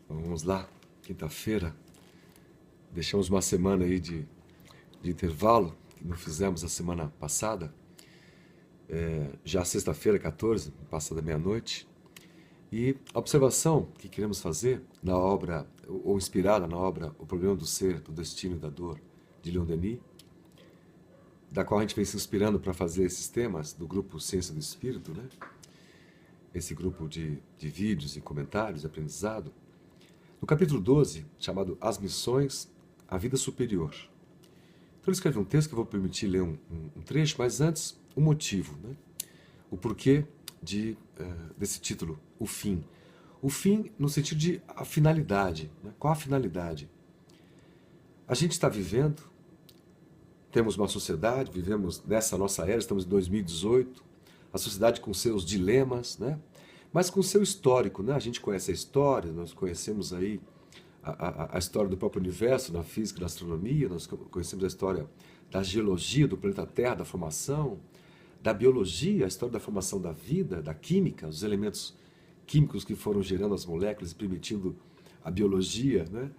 Vamos lá, quinta-feira. Deixamos uma semana aí de intervalo, que não fizemos a semana passada. Já sexta-feira, 14, passada meia-noite. E a observação que queremos fazer na obra, ou inspirada na obra O Problema do Ser, do Destino e da Dor, de Leon Denis, da qual a gente vem se inspirando para fazer esses temas do grupo Ciência do Espírito, né? Esse grupo de vídeos e comentários, aprendizado. No capítulo 12, chamado As Missões, a Vida Superior. Então ele escreve um texto que eu vou permitir ler um trecho, mas antes, o motivo, né? O porquê desse título, O Fim. O fim no sentido de a finalidade. Né? Qual a finalidade? A gente está vivendo, temos uma sociedade, vivemos nessa nossa era, estamos em 2018, a sociedade com seus dilemas, né? Mas com seu histórico, né? A gente conhece a história, nós conhecemos aí a história do próprio universo, na física, na astronomia, nós conhecemos a história da geologia do planeta Terra, da formação, da biologia, a história da formação da vida, da química, os elementos químicos que foram gerando as moléculas e permitindo a biologia, né,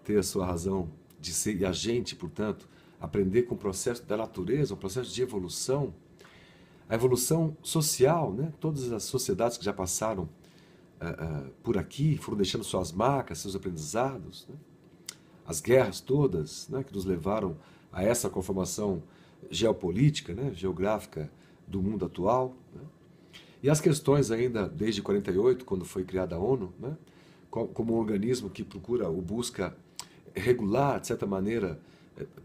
ter a sua razão de ser, e a gente, portanto, aprender com o processo da natureza, um processo de evolução, a evolução social, né, todas as sociedades que já passaram por aqui, foram deixando suas marcas, seus aprendizados, né? As guerras todas, né, que nos levaram a essa conformação geopolítica, né, geográfica do mundo atual, né? E as questões ainda desde 48, quando foi criada a ONU, né, como um organismo que procura ou busca regular, de certa maneira,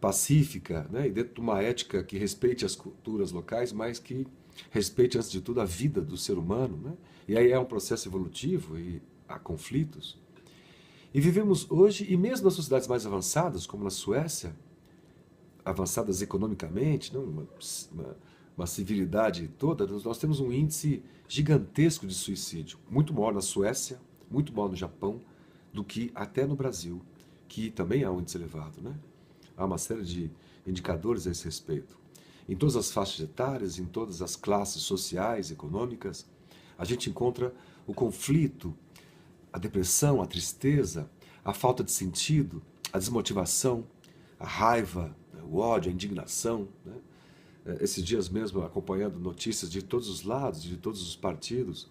pacífica, né, e dentro de uma ética que respeite as culturas locais, mas que respeite, antes de tudo, a vida do ser humano. Né? E aí é um processo evolutivo e há conflitos. E vivemos hoje, e mesmo nas sociedades mais avançadas, como na Suécia, avançadas economicamente, não? Uma civilidade toda, nós temos um índice gigantesco de suicídio, muito maior na Suécia, muito maior no Japão, do que até no Brasil, que também há um índice elevado. Né? Há uma série de indicadores a esse respeito. Em todas as faixas etárias, em todas as classes sociais, econômicas, a gente encontra o conflito, a depressão, a tristeza, a falta de sentido, a desmotivação, a raiva, o ódio, a indignação. Né? Esses dias mesmo acompanhando notícias de todos os lados, de todos os partidos,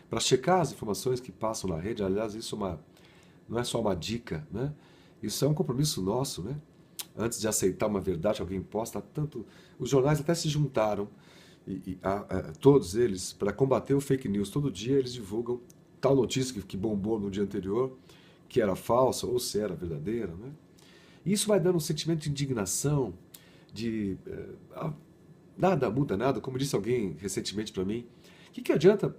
para checar as informações que passam na rede. Aliás, isso não é só uma dica, né? Isso é um compromisso nosso, né? Antes de aceitar uma verdade que alguém posta, tanto os jornais até se juntaram, todos eles, para combater o fake news. Todo dia eles divulgam tal notícia que bombou no dia anterior, que era falsa ou se era verdadeira. Né? E isso vai dando um sentimento de indignação, de nada muda nada, como disse alguém recentemente para mim. O que adianta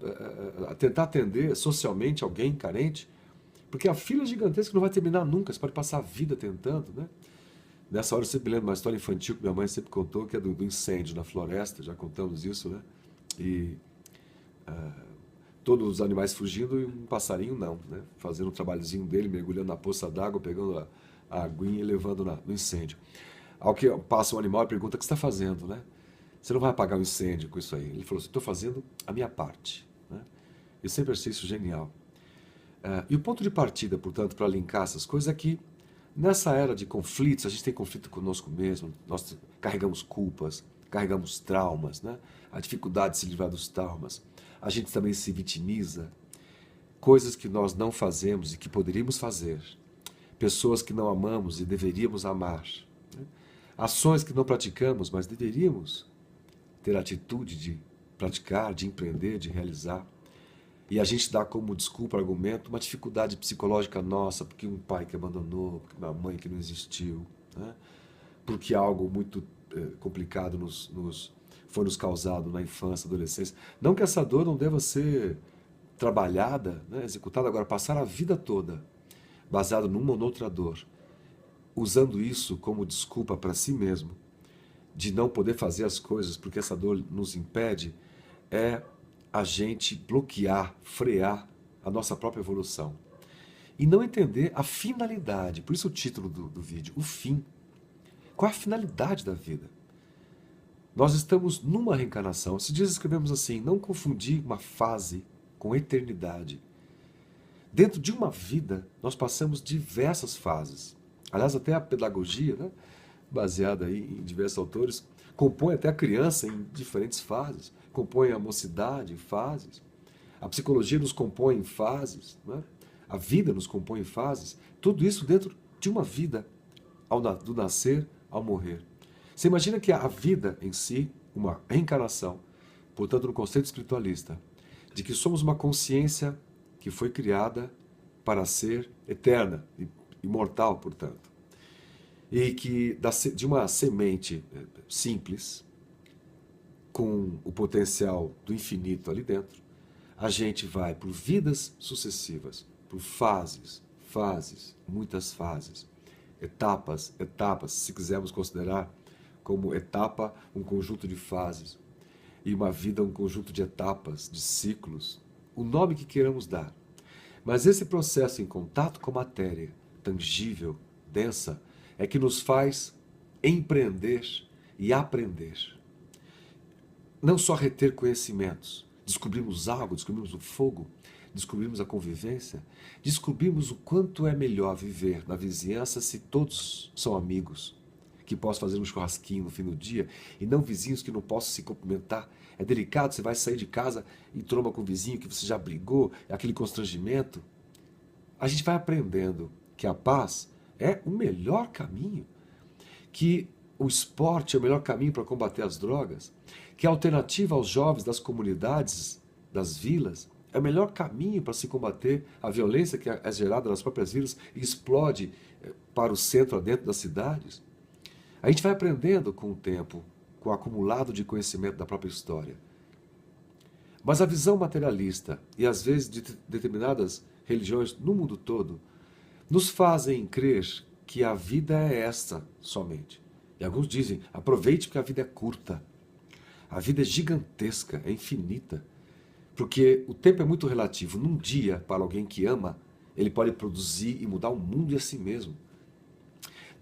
tentar atender socialmente alguém carente? Porque a fila é gigantesca não vai terminar nunca, você pode passar a vida tentando, né? Nessa hora eu sempre lembro uma história infantil que minha mãe sempre contou, que é do incêndio na floresta, já contamos isso, né? E todos os animais fugindo e um passarinho não, né? Fazendo um trabalhozinho dele, mergulhando na poça d'água, pegando a aguinha e levando no incêndio. Ao que passa um animal e pergunta: o que você está fazendo, né? Você não vai apagar o incêndio com isso aí. Ele falou assim: estou fazendo a minha parte. Né? Eu sempre achei isso genial. E o ponto de partida, portanto, para linkar essas coisas é que nessa era de conflitos, a gente tem conflito conosco mesmo, nós carregamos culpas, carregamos traumas, né? A dificuldade de se livrar dos traumas. A gente também se vitimiza, coisas que nós não fazemos e que poderíamos fazer, pessoas que não amamos e deveríamos amar, né? Ações que não praticamos, mas deveríamos ter a atitude de praticar, de empreender, de realizar. E a gente dá como desculpa, argumento, uma dificuldade psicológica nossa, porque um pai que abandonou, porque uma mãe que não existiu, né? Porque algo muito complicado foi nos causado na infância, adolescência. Não que essa dor não deva ser trabalhada, né, executada, agora passar a vida toda baseado numa ou noutra dor, usando isso como desculpa para si mesmo, de não poder fazer as coisas porque essa dor nos impede, é a gente bloquear, frear a nossa própria evolução. E não entender a finalidade. Por isso o título do vídeo, o fim. Qual é a finalidade da vida? Nós estamos numa reencarnação. Esses dias escrevemos assim: não confundir uma fase com eternidade. Dentro de uma vida, nós passamos diversas fases. Aliás, até a pedagogia, né, baseada aí em diversos autores, compõe até a criança em diferentes fases, compõe a mocidade em fases, a psicologia nos compõe em fases, né? A vida nos compõe em fases, tudo isso dentro de uma vida, do nascer ao morrer. Você imagina que a vida em si, uma reencarnação, portanto, no conceito espiritualista, de que somos uma consciência que foi criada para ser eterna, imortal, portanto. E que de uma semente simples, com o potencial do infinito ali dentro, a gente vai por vidas sucessivas, por fases, muitas fases, etapas, se quisermos considerar como etapa um conjunto de fases, e uma vida um conjunto de etapas, de ciclos, o nome que queiramos dar. Mas esse processo em contato com a matéria, tangível, densa, é que nos faz empreender e aprender. Não só reter conhecimentos, descobrimos algo, descobrimos o fogo, descobrimos a convivência, descobrimos o quanto é melhor viver na vizinhança se todos são amigos, que posso fazer um churrasquinho no fim do dia, e não vizinhos que não possam se cumprimentar. É delicado, você vai sair de casa e tromba com o vizinho que você já brigou, aquele constrangimento. A gente vai aprendendo que a paz é o melhor caminho, que o esporte é o melhor caminho para combater as drogas, que a alternativa aos jovens das comunidades, das vilas, é o melhor caminho para se combater a violência que é gerada nas próprias vilas e explode para o centro, adentro das cidades. A gente vai aprendendo com o tempo, com o acumulado de conhecimento da própria história. Mas a visão materialista, e às vezes de determinadas religiões no mundo todo, nos fazem crer que a vida é esta somente. E alguns dizem, aproveite porque a vida é curta. A vida é gigantesca, é infinita. Porque o tempo é muito relativo. Num dia, para alguém que ama, ele pode produzir e mudar o mundo e a si mesmo.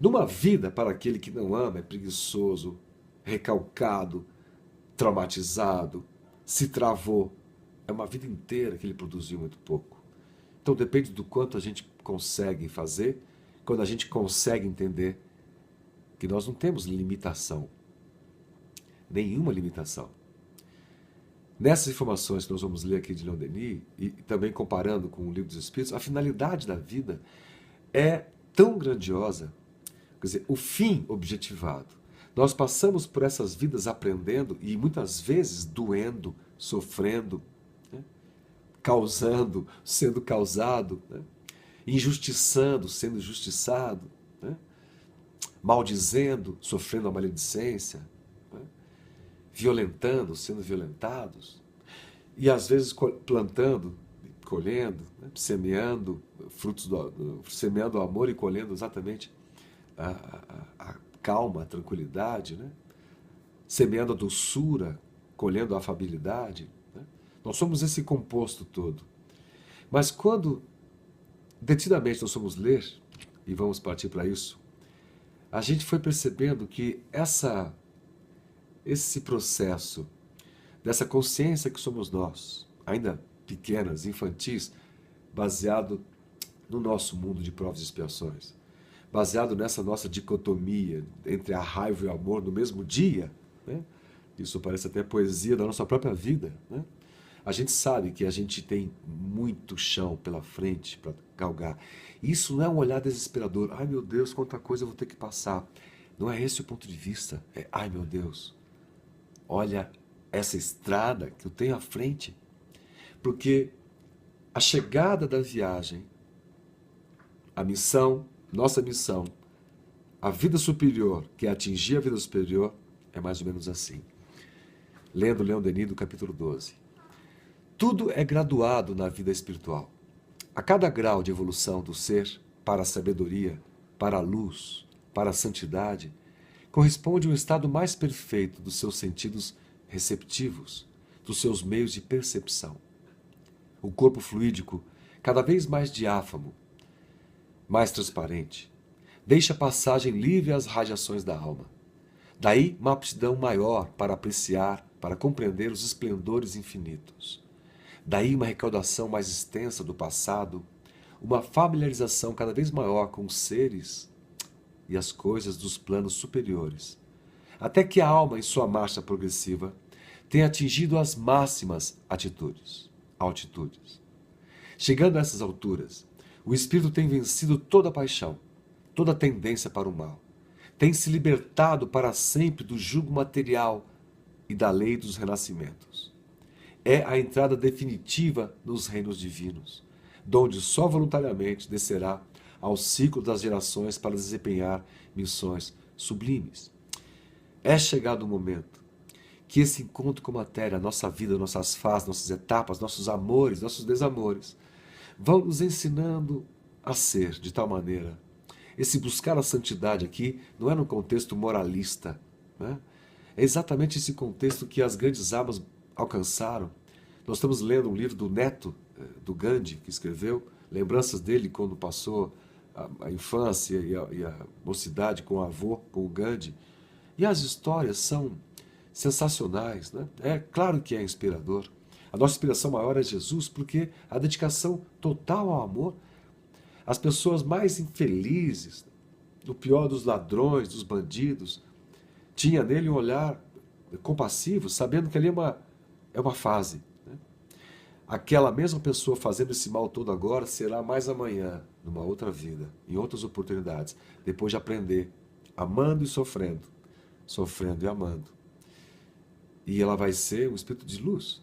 Numa vida, para aquele que não ama, é preguiçoso, recalcado, traumatizado, se travou. É uma vida inteira que ele produziu muito pouco. Então depende do quanto a gente consegue fazer, quando a gente consegue entender que nós não temos limitação. Nenhuma limitação. Nessas informações que nós vamos ler aqui de Leon Denis, e também comparando com o Livro dos Espíritos, a finalidade da vida é tão grandiosa. Quer dizer, o fim objetivado. Nós passamos por essas vidas aprendendo e muitas vezes doendo, sofrendo, né? Causando, sendo causado, né? Injustiçando, sendo injustiçado, né? Maldizendo, sofrendo a maledicência, né? Violentando, sendo violentados, e às vezes plantando, colhendo, né? Semeando frutos semeando o amor e colhendo exatamente a calma, a tranquilidade, né? Semeando a doçura, colhendo a afabilidade. Né? Nós somos esse composto todo. Mas quando detidamente nós vamos ler, e vamos partir para isso, a gente foi percebendo que esse processo, dessa consciência que somos nós, ainda pequenas, infantis, baseado no nosso mundo de provas e expiações, baseado nessa nossa dicotomia entre a raiva e o amor no mesmo dia, né? Isso parece até poesia da nossa própria vida, né? A gente sabe que a gente tem muito chão pela frente para galgar. Isso não é um olhar desesperador. Ai meu Deus, quanta coisa eu vou ter que passar. Não é esse o ponto de vista. É, ai meu Deus, olha essa estrada que eu tenho à frente. Porque a chegada da viagem, a missão, nossa missão, a vida superior, que é atingir a vida superior, é mais ou menos assim. Lendo Leon Denis do capítulo 12. Tudo é graduado na vida espiritual. A cada grau de evolução do ser para a sabedoria, para a luz, para a santidade, corresponde um estado mais perfeito dos seus sentidos receptivos, dos seus meios de percepção. O corpo fluídico, cada vez mais diáfano, mais transparente, deixa passagem livre às radiações da alma. Daí uma aptidão maior para apreciar, para compreender os esplendores infinitos. Daí uma recaudação mais extensa do passado, uma familiarização cada vez maior com os seres e as coisas dos planos superiores, até que a alma, em sua marcha progressiva, tenha atingido as máximas altitudes. Chegando a essas alturas, o espírito tem vencido toda paixão, toda tendência para o mal, tem se libertado para sempre do jugo material e da lei dos renascimentos. É a entrada definitiva nos reinos divinos, donde só voluntariamente descerá ao ciclo das gerações para desempenhar missões sublimes. É chegado o momento que esse encontro com a matéria, nossa vida, nossas fases, nossas etapas, nossos amores, nossos desamores, vão nos ensinando a ser de tal maneira. Esse buscar a santidade aqui não é num contexto moralista, né? É exatamente esse contexto que as grandes almas alcançaram. Nós estamos lendo um livro do neto do Gandhi, que escreveu, lembranças dele quando passou a infância e a mocidade com o avô, com o Gandhi. E as histórias são sensacionais, né? É claro que é inspirador. A nossa inspiração maior é Jesus, porque a dedicação total ao amor, as pessoas mais infelizes, o pior dos ladrões, dos bandidos, tinha nele um olhar compassivo, sabendo que ali é uma fase. Né? Aquela mesma pessoa fazendo esse mal todo agora será mais amanhã, numa outra vida, em outras oportunidades, depois de aprender, amando e sofrendo, sofrendo e amando. E ela vai ser um espírito de luz.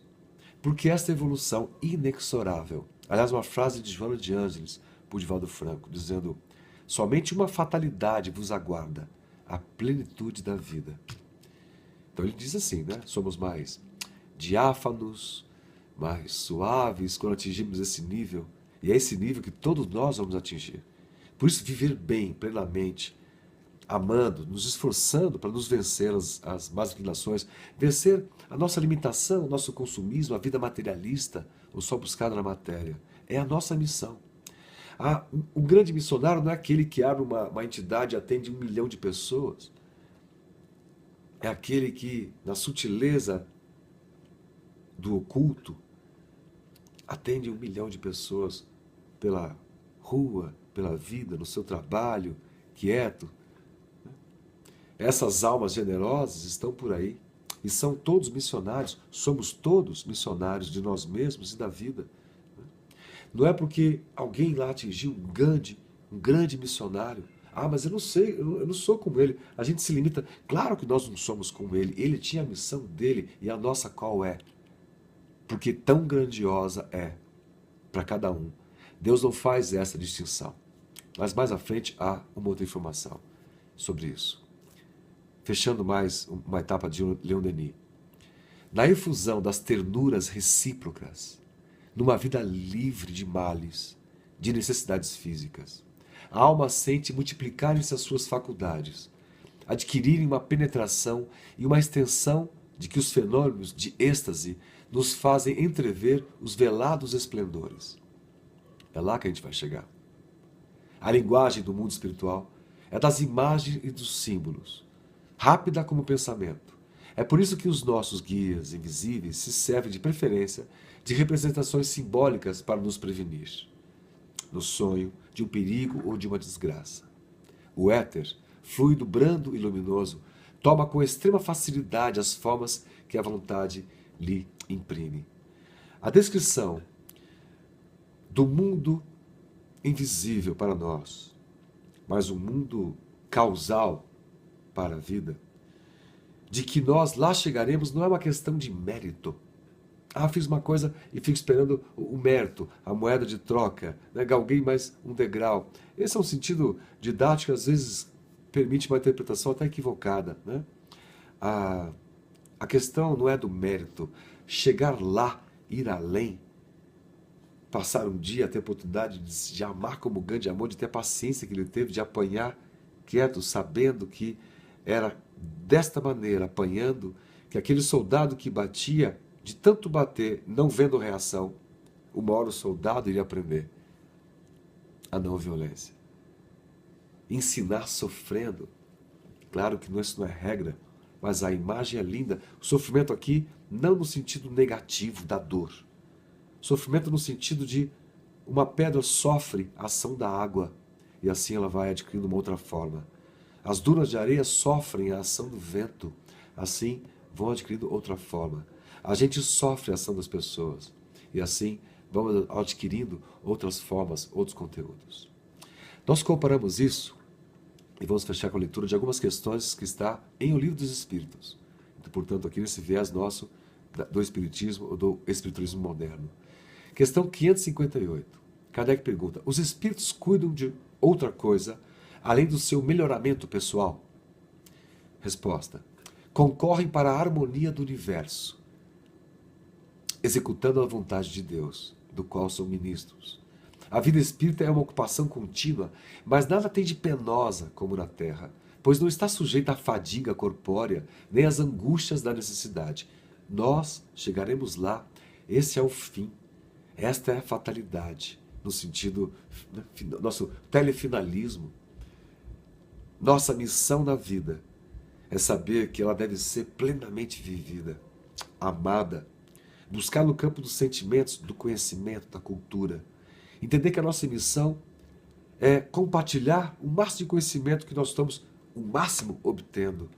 Porque esta evolução inexorável, aliás, uma frase de Joana de Ângeles, por Divaldo Franco, dizendo: somente uma fatalidade vos aguarda, a plenitude da vida. Então ele diz assim, né? Somos mais diáfanos, mais suaves quando atingimos esse nível, e é esse nível que todos nós vamos atingir. Por isso, viver bem, plenamente, amando, nos esforçando para nos vencer as más inclinações, vencer a nossa limitação, o nosso consumismo, a vida materialista, ou só buscada na matéria. É a nossa missão. Um grande missionário não é aquele que abre uma entidade e atende 1 milhão de pessoas. É aquele que, na sutileza do oculto, atende 1 milhão de pessoas pela rua, pela vida, no seu trabalho, quieto. Essas almas generosas estão por aí e são todos missionários, somos todos missionários de nós mesmos e da vida. Não é porque alguém lá atingiu um grande missionário. Ah, mas eu não sei, eu não sou como ele. A gente se limita. Claro que nós não somos como ele. Ele tinha a missão dele e a nossa qual é? Porque tão grandiosa é para cada um. Deus não faz essa distinção. Mas mais à frente há uma outra informação sobre isso. Fechando mais uma etapa de Leon Denis. Na efusão das ternuras recíprocas, numa vida livre de males, de necessidades físicas, a alma sente multiplicarem-se as suas faculdades, adquirirem uma penetração e uma extensão de que os fenômenos de êxtase nos fazem entrever os velados esplendores. É lá que a gente vai chegar. A linguagem do mundo espiritual é das imagens e dos símbolos, rápida como o pensamento. É por isso que os nossos guias invisíveis se servem de preferência de representações simbólicas para nos prevenir, no sonho, de um perigo ou de uma desgraça. O éter, fluido brando e luminoso, toma com extrema facilidade as formas que a vontade lhe imprime. A descrição do mundo invisível para nós, mas um mundo causal para a vida, de que nós lá chegaremos, não é uma questão de mérito. Ah, fiz uma coisa e fico esperando o mérito, a moeda de troca, né? Galguei mais um degrau. Esse é um sentido didático, às vezes permite uma interpretação até equivocada, né? A questão não é do mérito. Chegar lá, ir além, passar um dia, ter a oportunidade de amar como Gandhi amou, de ter a paciência que ele teve, de apanhar quieto, sabendo que era desta maneira, apanhando, que aquele soldado que batia, de tanto bater, não vendo reação, uma hora o soldado iria aprender a não violência. Ensinar sofrendo. Claro que isso não é regra, mas a imagem é linda. O sofrimento aqui, não no sentido negativo da dor. Sofrimento no sentido de uma pedra sofre a ação da água e assim ela vai adquirindo uma outra forma. As dunas de areia sofrem a ação do vento, assim vão adquirindo outra forma. A gente sofre a ação das pessoas e assim vamos adquirindo outras formas, outros conteúdos. Nós comparamos isso e vamos fechar com a leitura de algumas questões que está em O Livro dos Espíritos. Então, portanto, aqui nesse viés nosso do Espiritismo ou do Espiritualismo moderno. Questão 558. Kardec pergunta: os espíritos cuidam de outra coisa além do seu melhoramento pessoal? Resposta: concorrem para a harmonia do universo, executando a vontade de Deus, do qual são ministros. A vida espírita é uma ocupação contínua, mas nada tem de penosa como na Terra, pois não está sujeita à fadiga corpórea, nem às angústias da necessidade. Nós chegaremos lá, esse é o fim. Esta é a fatalidade, no sentido, nosso telefinalismo. Nossa missão na vida é saber que ela deve ser plenamente vivida, amada, buscar no campo dos sentimentos, do conhecimento, da cultura. Entender que a nossa missão é compartilhar o máximo de conhecimento que nós estamos, o máximo, obtendo,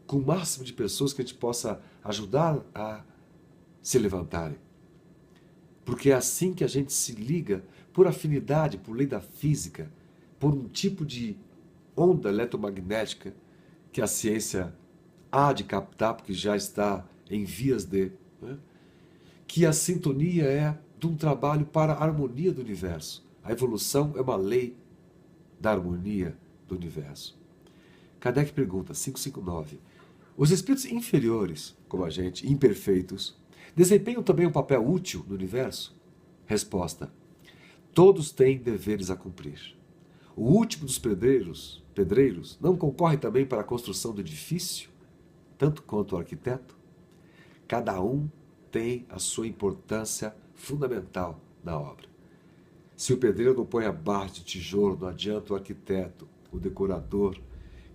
com o máximo de pessoas que a gente possa ajudar a se levantarem. Porque é assim que a gente se liga, por afinidade, por lei da física, por um tipo de onda eletromagnética que a ciência há de captar, porque já está em vias de, né? Que a sintonia é de um trabalho para a harmonia do universo. A evolução é uma lei da harmonia do universo. Kardec pergunta, 559, os espíritos inferiores, como a gente, imperfeitos, desempenham também um papel útil no universo? Resposta: todos têm deveres a cumprir. O último dos pedreiros, não concorre também para a construção do edifício, tanto quanto o arquiteto? Cada um tem a sua importância fundamental na obra. Se o pedreiro não põe a barra de tijolo, não adianta o arquiteto, o decorador,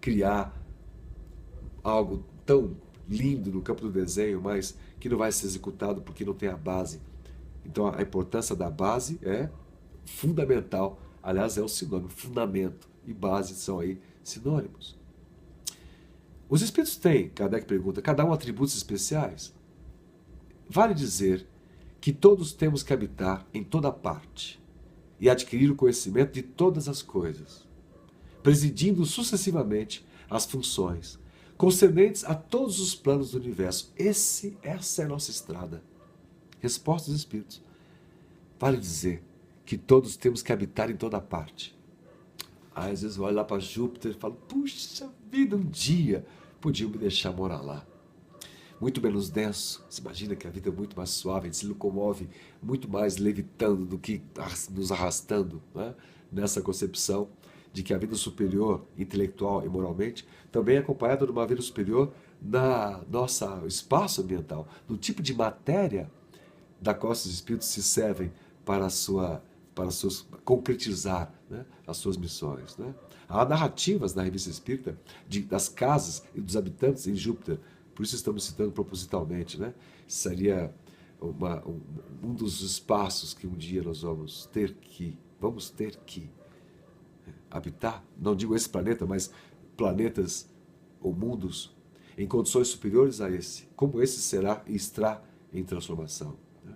criar algo tão lindo no campo do desenho, mas que não vai ser executado porque não tem a base. Então a importância da base é fundamental. Aliás, é o sinônimo, fundamento e base são aí sinônimos. Os espíritos têm, Kardec pergunta, cada um atributos especiais? Vale dizer que todos temos que habitar em toda parte e adquirir o conhecimento de todas as coisas, presidindo sucessivamente as funções concernentes a todos os planos do universo. Essa é a nossa estrada. Resposta dos espíritos. Vale dizer que todos temos que habitar em toda parte. Às vezes eu olho lá para Júpiter e falo, puxa vida, um dia podiam me deixar morar lá. Muito menos denso. Você imagina que a vida é muito mais suave, a gente se locomove muito mais levitando do que nos arrastando, né? Nessa concepção de que a vida superior, intelectual e moralmente, também é acompanhada de uma vida superior na nossa espaço ambiental, no tipo de matéria da qual os espíritos se servem para concretizar, né, as suas missões. Né? Há narrativas na Revista Espírita das casas e dos habitantes em Júpiter, por isso estamos citando propositalmente. Né? Seria um dos espaços que um dia nós vamos ter que habitar, não digo esse planeta, mas planetas ou mundos em condições superiores a esse, como esse será e estará em transformação. Né?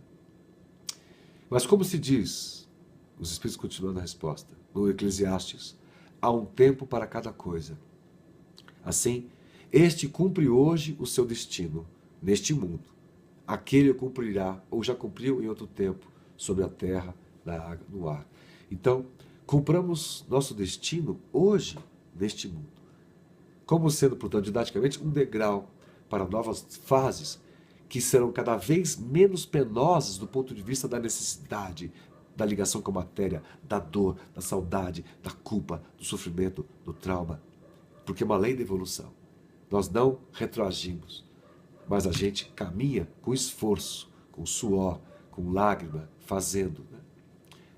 Mas como se diz, os Espíritos continuando a resposta, no Eclesiastes, há um tempo para cada coisa. Assim, este cumpre hoje o seu destino, neste mundo. Aquele o cumprirá, ou já cumpriu em outro tempo, sobre a terra, na água, no ar. Então, cumpramos nosso destino hoje, neste mundo. Como sendo, portanto, didaticamente, um degrau para novas fases que serão cada vez menos penosas do ponto de vista da necessidade, da ligação com a matéria, da dor, da saudade, da culpa, do sofrimento, do trauma. Porque é uma lei da evolução. Nós não retroagimos, mas a gente caminha com esforço, com suor, com lágrima, fazendo, né?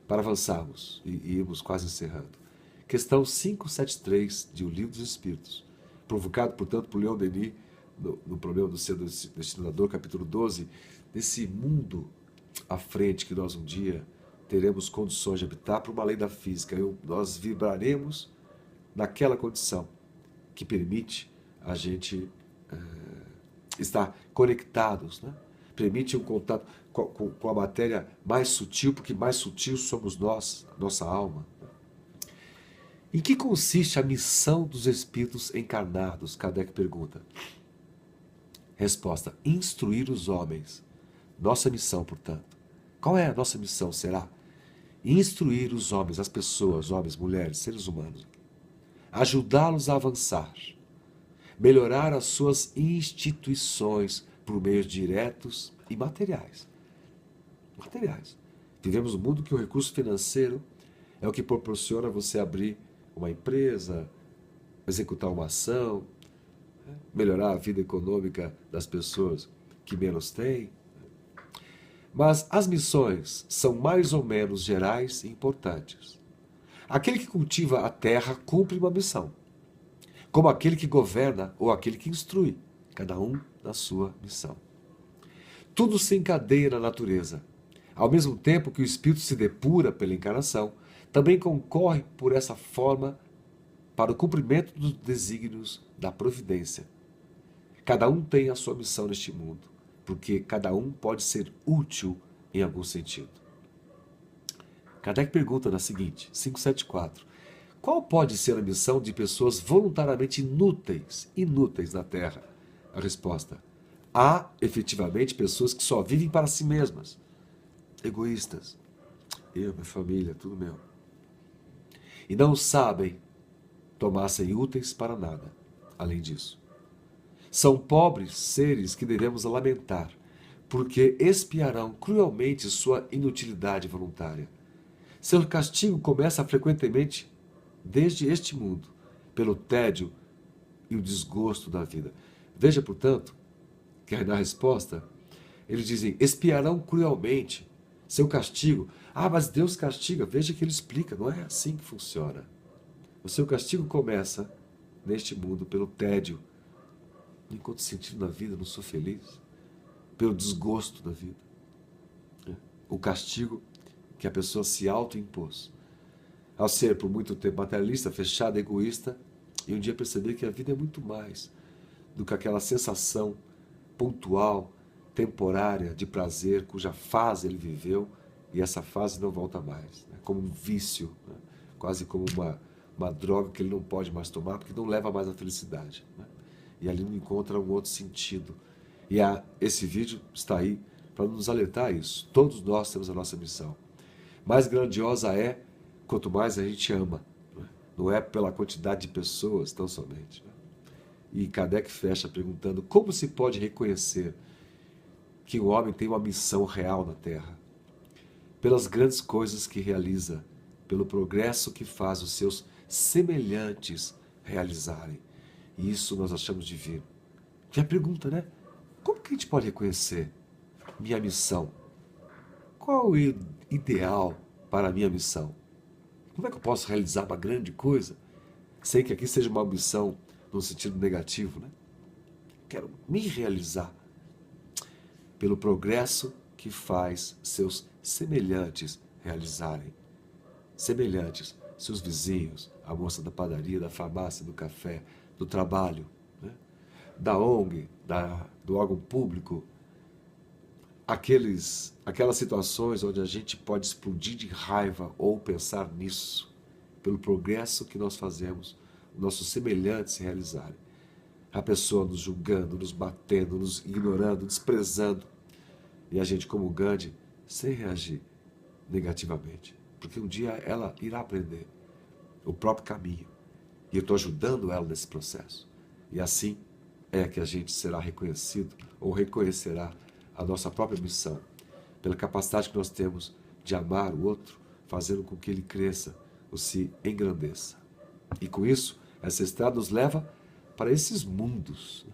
Para avançarmos e irmos quase encerrando. Questão 573 de O Livro dos Espíritos, provocado, portanto, por Leon Denis, no problema do ser destinador, capítulo 12, desse mundo à frente que nós um dia teremos condições de habitar por uma lei da física. Nós vibraremos naquela condição que permite a gente estar conectados, né? Permite um contato com a matéria mais sutil, porque mais sutil somos nós, nossa alma. Em que consiste a missão dos espíritos encarnados? Kardec pergunta. Resposta: instruir os homens. Nossa missão, portanto. Qual é a nossa missão? Será instruir os homens, as pessoas, homens, mulheres, seres humanos. Ajudá-los a avançar. Melhorar as suas instituições por meios diretos e materiais. Materiais. Vivemos um mundo que o recurso financeiro é o que proporciona você abrir uma empresa, executar uma ação, melhorar a vida econômica das pessoas que menos têm. Mas as missões são mais ou menos gerais e importantes. Aquele que cultiva a terra cumpre uma missão, como aquele que governa ou aquele que instrui, cada um na sua missão. Tudo se encadeia na natureza. Ao mesmo tempo que o espírito se depura pela encarnação, também concorre por essa forma para o cumprimento dos desígnios da providência. Cada um tem a sua missão neste mundo, porque cada um pode ser útil em algum sentido. Kardec pergunta na seguinte, 574. Qual pode ser a missão de pessoas voluntariamente inúteis na Terra? A resposta: há efetivamente pessoas que só vivem para si mesmas, egoístas. Eu, minha família, tudo meu. E não sabem tornar-se úteis para nada, além disso. São pobres seres que devemos lamentar, porque expiarão cruelmente sua inutilidade voluntária. Seu castigo começa frequentemente desde este mundo, pelo tédio e o desgosto da vida. Veja, portanto, que na resposta, eles dizem, expiarão cruelmente seu castigo. Ah, mas Deus castiga. Veja que ele explica, não é assim que funciona. O seu castigo começa neste mundo pelo tédio. Não encontro sentido na vida, não sou feliz. Pelo desgosto da vida. O castigo que a pessoa se autoimpôs. Ao ser por muito tempo materialista, fechado, egoísta, e um dia perceber que a vida é muito mais do que aquela sensação pontual, temporária, de prazer, cuja fase ele viveu, e essa fase não volta mais. Né? Como um vício, né? Quase como uma droga que ele não pode mais tomar, porque não leva mais à felicidade. Né? E ali não encontra um outro sentido. E esse vídeo está aí para nos alertar a isso. Todos nós temos a nossa missão. Mais grandiosa é quanto mais a gente ama. Não é pela quantidade de pessoas, tão somente. E Kardec fecha perguntando como se pode reconhecer que o homem tem uma missão real na Terra. Pelas grandes coisas que realiza, pelo progresso que faz os seus semelhantes realizarem. E isso nós achamos divino. Que é a pergunta, né? Como que a gente pode reconhecer minha missão? Qual o ideal para a minha missão? Como é que eu posso realizar uma grande coisa sem que aqui seja uma missão no sentido negativo, né? Quero me realizar pelo progresso que faz seus semelhantes realizarem. Semelhantes, seus vizinhos, a moça da padaria, da farmácia, do café, do trabalho, né? Da ONG, do órgão público, aquelas situações onde a gente pode explodir de raiva ou pensar nisso, pelo progresso que nós fazemos, nossos semelhantes se realizarem. A pessoa nos julgando, nos batendo, nos ignorando, desprezando. E a gente, como Gandhi, sem reagir negativamente. Porque um dia ela irá aprender o próprio caminho. E eu estou ajudando ela nesse processo. E assim é que a gente será reconhecido ou reconhecerá a nossa própria missão, pela capacidade que nós temos de amar o outro, fazendo com que ele cresça ou se engrandeça. E com isso, essa estrada nos leva para esses mundos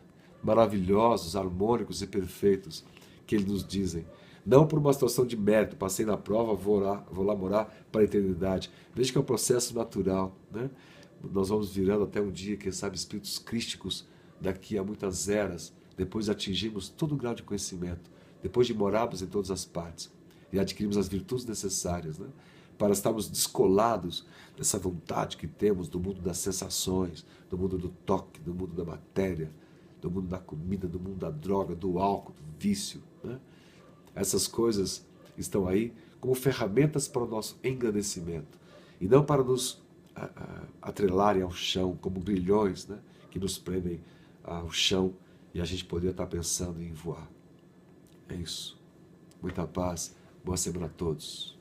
maravilhosos, harmônicos e perfeitos que eles nos dizem. Não por uma situação de mérito, passei na prova, vou lá morar para a eternidade. Veja que é um processo natural, né? Nós vamos virando até um dia, quem sabe, espíritos crísticos daqui a muitas eras, depois de atingirmos todo o grau de conhecimento, depois de morarmos em todas as partes. e adquirirmos as virtudes necessárias, né? Para estarmos descolados dessa vontade que temos do mundo das sensações, do mundo do toque, do mundo da matéria, do mundo da comida, do mundo da droga, do álcool, do vício, né? Essas coisas estão aí como ferramentas para o nosso engrandecimento e não para nos atrelarem ao chão como grilhões, né, que nos prendem ao chão e a gente poderia estar pensando em voar. É isso. Muita paz. Boa semana a todos.